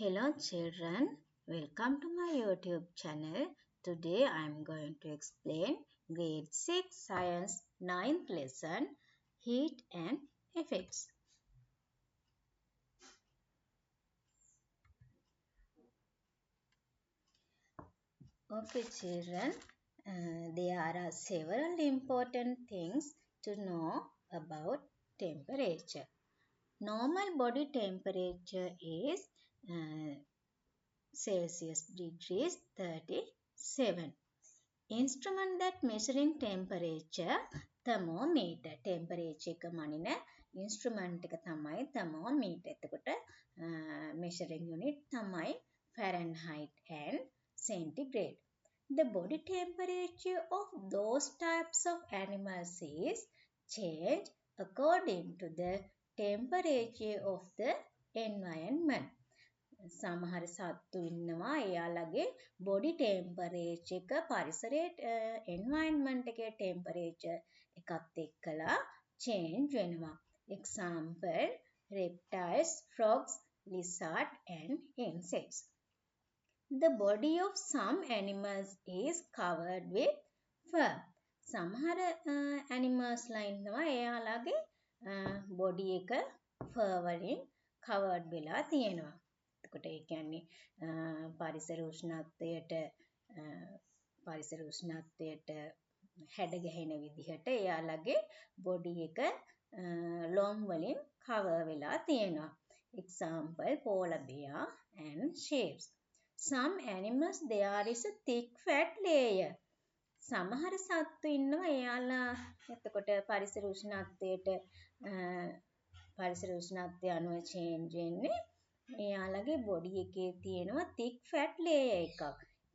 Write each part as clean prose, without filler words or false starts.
Hello children, welcome to my YouTube channel. Today I am going to explain grade 6 science 9th lesson heat and effects. Okay children, there are several important things to know about temperature. Normal body temperature is uh, Celsius degrees 37. Instrument that measuring temperature thermometer temperature එක මනින instrument එක තමයි thermometer. එතකොට measuring unit තමයි Fahrenheit and centigrade. The body temperature of those types of animals is changed according to the temperature of the environment. සමහර සත්තු ඉන්නවා එයාලගේ body temperature එක පරිසරයේ එන්වයරන්මන්ට් එකේ ටෙම්පරේචර් එකත් එක්කලා චේන්ජ් වෙනවා. Example reptiles, frogs, lizards and insects. The body of some animals is covered with fur. සමහර animals ලා ඉන්නවා එයාලගේ බොඩි එක fur වලින් covered වෙලා තියෙනවා. එතකොට ඒ කියන්නේ පරිසර උෂ්ණත්වයට හැඩ ගැහෙන විදිහට එයාලගේ බොඩි එක ලොම් වලින් කවර් වෙලා තියෙනවා. Example polar bear and sheep. Some animals there is a thick fat layer. සමහර සත්තු ඉන්නවා එයාලා එතකොට පරිසර උෂ්ණත්වය අනුව චේන්ජ් වෙන්නේ එයාලගේ බොඩි එකේ තියෙනවා thick fat layer එකක්.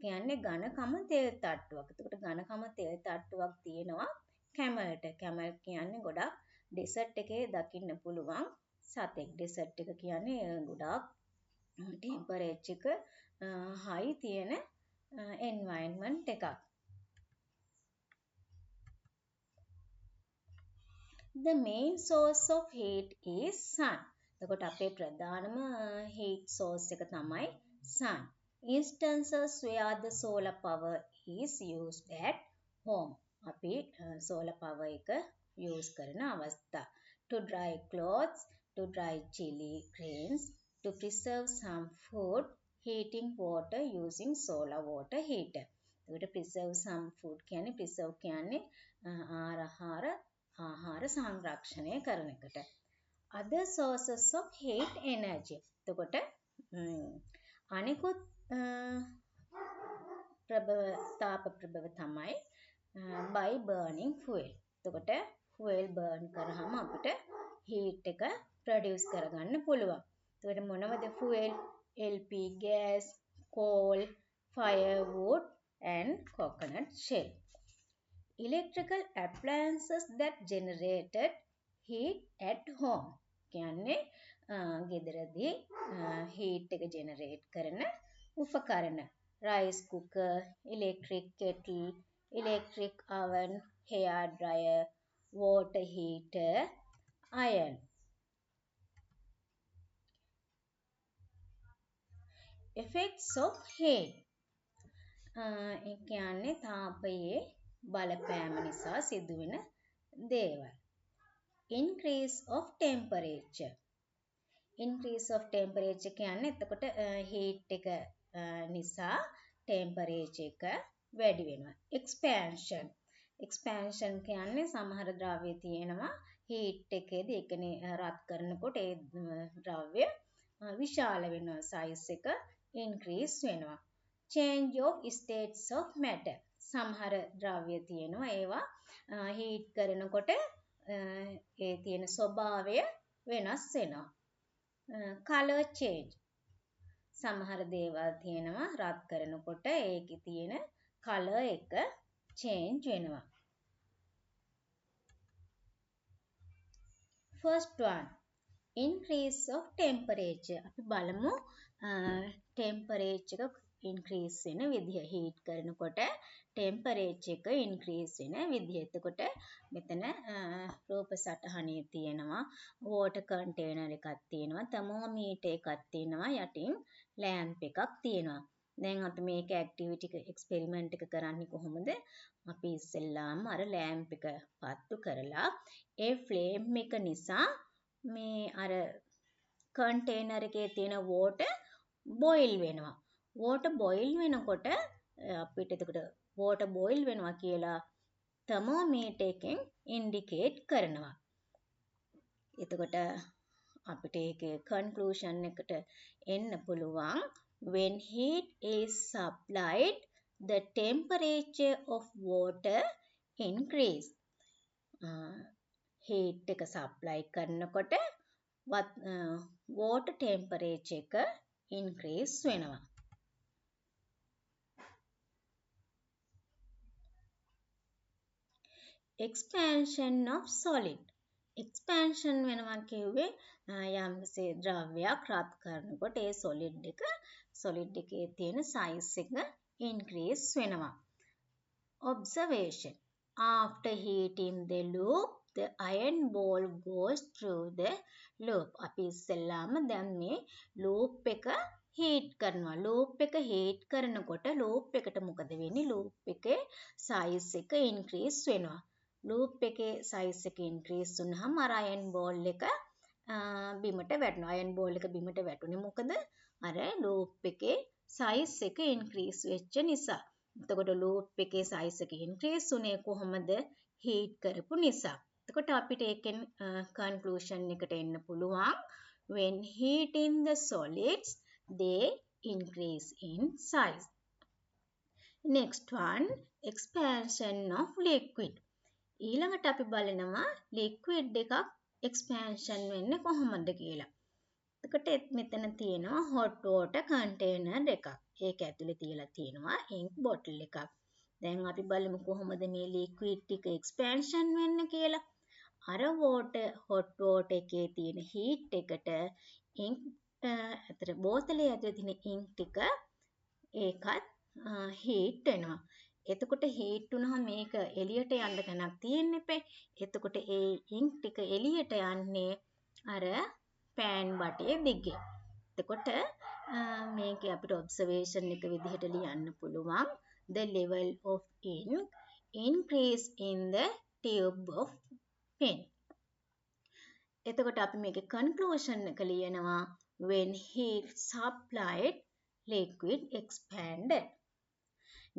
කියන්නේ ඝනකම තෙල් තට්ටුවක්. එතකොට ඝනකම තෙල් තට්ටුවක් තියෙනවා කැමල්ට. කැමල් කියන්නේ ගොඩක් ඩෙසර්ට් එකේ දකින්න පුළුවන් සතෙක්. ඩෙසර්ට් එක කියන්නේ ගොඩක් ටෙම්පරේචර් එක හයි තියෙන එන්වයරන්මන්ට් එකක්. The main source of heat is sun. එතකොට අපේ ප්‍රධානම heat source එක තමයි sun. Instances where the solar power is used at home. අපි solar power එක use කරන අවස්ථා. To dry clothes, to dry chili grains, to preserve some food, heating water using solar water heater. එතකොට preserve some food කියන්නේ preserve කියන්නේ ආහාර සංරක්ෂණය කරන එකට. Other sources of heat energy. එතකොට අනිකුත් තාප ප්‍රභව තමයි by burning fuel. එතකොට fuel burn කරාම අපිට heat එක produce කරගන්න පුළුවන්. එතකොට මොනවද fuel? LP gas, coal, firewood and coconut shell. Electrical appliances that generated heat at home. කියන්නේ ගෙදරදී heat එක generate කරන උපකරණ. Rice cooker, electric kettle, electric oven, hair dryer, water heater, iron. Effects of heat. ඒ කියන්නේ තාපයේ බලපෑම නිසා සිදුවෙන දේවල්. Increase of temperature. Increase of temperature කියන්නේ එතකොට heat එක නිසා temperature එක වැඩි වෙනවා. Expansion. Expansion කියන්නේ සමහර ද්‍රව්‍ය තියෙනවා heat එකේදී ඒකනේ රත් කරනකොට ඒ ද්‍රව්‍ය විශාල වෙනවා. size එක increase වෙනවා. Change of states of matter. සමහර ද්‍රව්‍ය තියෙනවා ඒවා heat කරනකොට ඒ තියෙන ස්වභාවය වෙනස් වෙනවා. Color change. සමහර දේවල් තියෙනවා රත් කරනකොට ඒකේ තියෙන color එක change වෙනවා. First one. Increase of temperature. අපි බලමු temperature එක ඉන්ක්‍රීස් වෙන විදිය. හීට් කරනකොට ටෙම්පරේචර් එක ඉන්ක්‍රීස් වෙන විදිය. එතකොට මෙතන රූප සටහනේ තියෙනවා වෝටර් කන්ටේනර් එකක් තියෙනවා, තර්මෝමීටර් එකක් තියෙනවා, යටින් ලෑම්ප් එකක් තියෙනවා. දැන් අපි මේක ඇක්ටිවිටි එක්ස්පෙරිමන්ට් එක කරන්නේ කොහොමද? අපි ඉස්සෙල්ලාම අර ලෑම්ප් එක පත්තු කරලා ඒ ෆ්ලේම් එක නිසා මේ අර කන්ටේනර් එකේ තියෙන වෝටර් බොයිල් වෙනවා. වෝටර් බොයිල් වෙනකොට අපිට එතකොට වෝටර් බොයිල් වෙනවා කියලා තර්මෝමීටර් එකෙන් ඉන්ඩිකේට් කරනවා. එතකොට අපිට ඒකේ කන්ක්ලූෂන් එකට එන්න පුළුවන් when heat is supplied the temperature of water increase. heat එක supply කරනකොට water temperature එක increase වෙනවා. expansion of solid. expansion වෙනවා කියුවේ යම්කිසි ද්‍රව්‍යයක් රත් කරනකොට ඒ solid එකේ තියෙන size එක increase වෙනවා. observation. after heating the loop the iron ball goes through the loop. අපි ඉස්සෙල්ලාම දැන් මේ loop එක heat කරනවා. loop එක heat කරනකොට loop එකට මොකද වෙන්නේ? loop එකේ size එක increase වෙනවා. loop එකේ size එක increase වුනහම අර iron ball එක බිමට වැටෙනවා. iron ball එක බිමට වැටුනේ මොකද? අර loop එකේ size එක increase වෙච්ච නිසා. එතකොට loop එකේ size එක increase උනේ කොහොමද? heat කරපු නිසා. එතකොට අපිට ඒකෙන් conclusion එකට එන්න පුළුවන් when heating the solids they increase in size. next one expansion of liquid. ඊළඟට අපි බලනවා liquid එකක් expansion වෙන්නේ කොහොමද කියලා. එතකොට මෙතන තියෙනවා hot water container එකක්. ඒක ඇතුලේ තියලා තියෙනවා ink bottle එකක්. දැන් අපි බලමු කොහොමද මේ liquid ටික expansion වෙන්නේ කියලා. අර hot water එකේ තියෙන heat එකට ink අතර බෝතලේ ඇතුලේ තියෙන ink ටික ඒකත් heat වෙනවා. එතකොට heat වුණාම මේක එළියට යන්න තැනක් තියෙන්න එපේ. එතකොට ඒ ink ටික එළියට යන්නේ අර pan බටේ දිගේ. එතකොට මේකේ අපිට observation එක විදිහට ලියන්න පුළුවන් the level of ink increase in the tube of pen. එතකොට අපි මේකේ conclusion එක ලියනවා when heat supplied liquid expanded.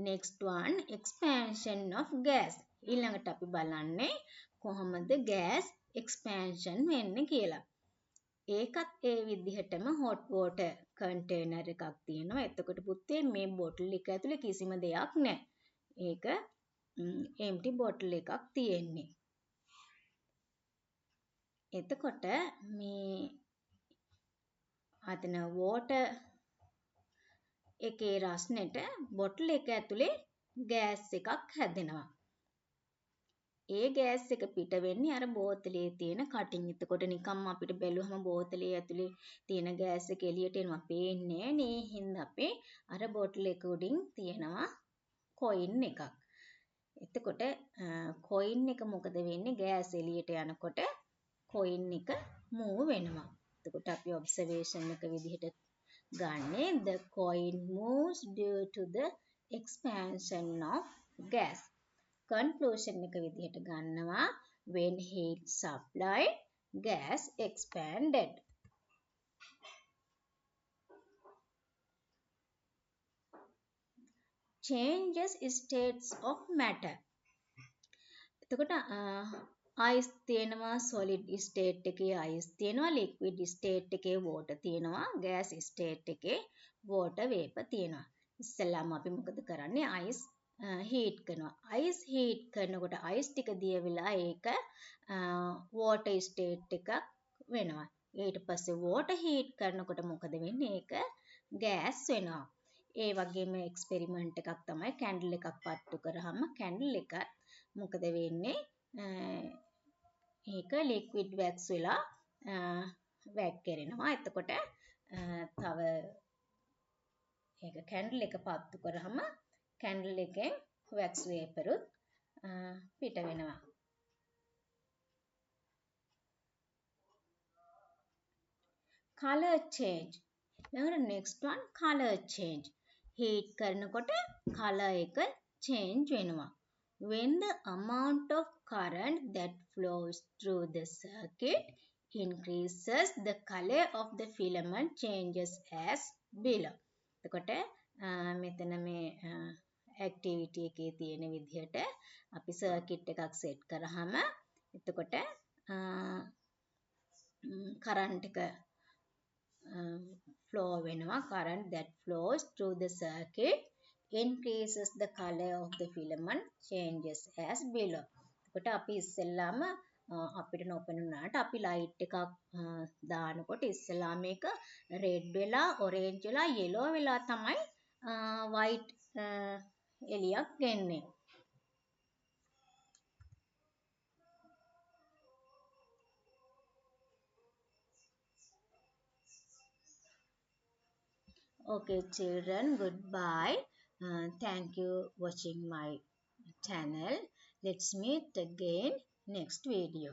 next one expansion of gas. ඊළඟට අපි බලන්නේ කොහොමද gas expansion වෙන්නේ කියලා. ඒකත් ඒ විදිහටම hot water container එකක් තියෙනවා. එතකොට පුතේ මේ bottle එක ඇතුලේ කිසිම දෙයක් නැහැ. ඒක empty bottle එකක් තියෙන්නේ. එතකොට මේ අතන water එකේ රස්නෙට bottle එක ඇතුලේ gas එකක් හැදෙනවා. ඒ gas එක පිට වෙන්නේ අර බෝතලේ තියෙන cutting. එතකොට නිකම්ම අපිට බැලුවම බෝතලේ ඇතුලේ තියෙන gas එක එළියට එනවා පේන්නේ නේ. හින්දා අපි අර bottle එක උඩින් තියෙනවා coin එකක්. එතකොට coin එක මොකද වෙන්නේ? gas එළියට යනකොට coin එක move වෙනවා. එතකොට අපි observation එක විදිහට ගන්නේ the coin moves due to the expansion of gas. conclusion එක විදිහට ගන්නවා when heat supplied gas expanded. changes states of matter. එතකොට ice තියෙනවා solid state එකේ ice තියෙනවා liquid state එකේ water තියෙනවා gas state එකේ water vapor තියෙනවා. ඉස්සෙල්ලාම අපි මොකද කරන්නේ? ice heat කරනවා. ice heat කරනකොට ice ටික දිය වෙලා ඒක water state එකක් වෙනවා. ඊට පස්සේ water heat කරනකොට මොකද වෙන්නේ? ඒක gas වෙනවා. ඒ වගේම එක්ස්පෙරිමන්ට් එකක් තමයි කැන්ඩල් එකක් පත්තු කරාම කැන්ඩල් එකත් මොකද වෙන්නේ? ඒක ලික්විඩ් වැක්ස් වෙලා වැක් කරනවා. එතකොට තව ඒක කැන්ඩල් එක පත්තු කරාම කැන්ඩල් එකෙන් wax vapor උත් පිට වෙනවා. Color change. ඊළඟට next one color change. heat කරනකොට color එක change වෙනවා. When the amount of current that flows through the circuit increases, the color of the filament changes as below. එතකොට මෙතන මේ activity එකේ තියෙන විදිහට අපි circuit එකක් set කරාම එතකොට current එක flow වෙනවා. current that flows through the circuit increases the color of the filament changes as below. එතකොට අපි ඉස්සෙල්ලාම අපිට නොපෙනුනාට අපි ලයිට් එකක් දානකොට ඉස්සෙල්ලාම මේක රෙඩ් වෙලා ඔරේන්ජ් වෙලා yellow වෙලා තමයි white එළියක් එන්නේ. Okay children, goodbye. Thank you watching my channel. Let's meet again next video.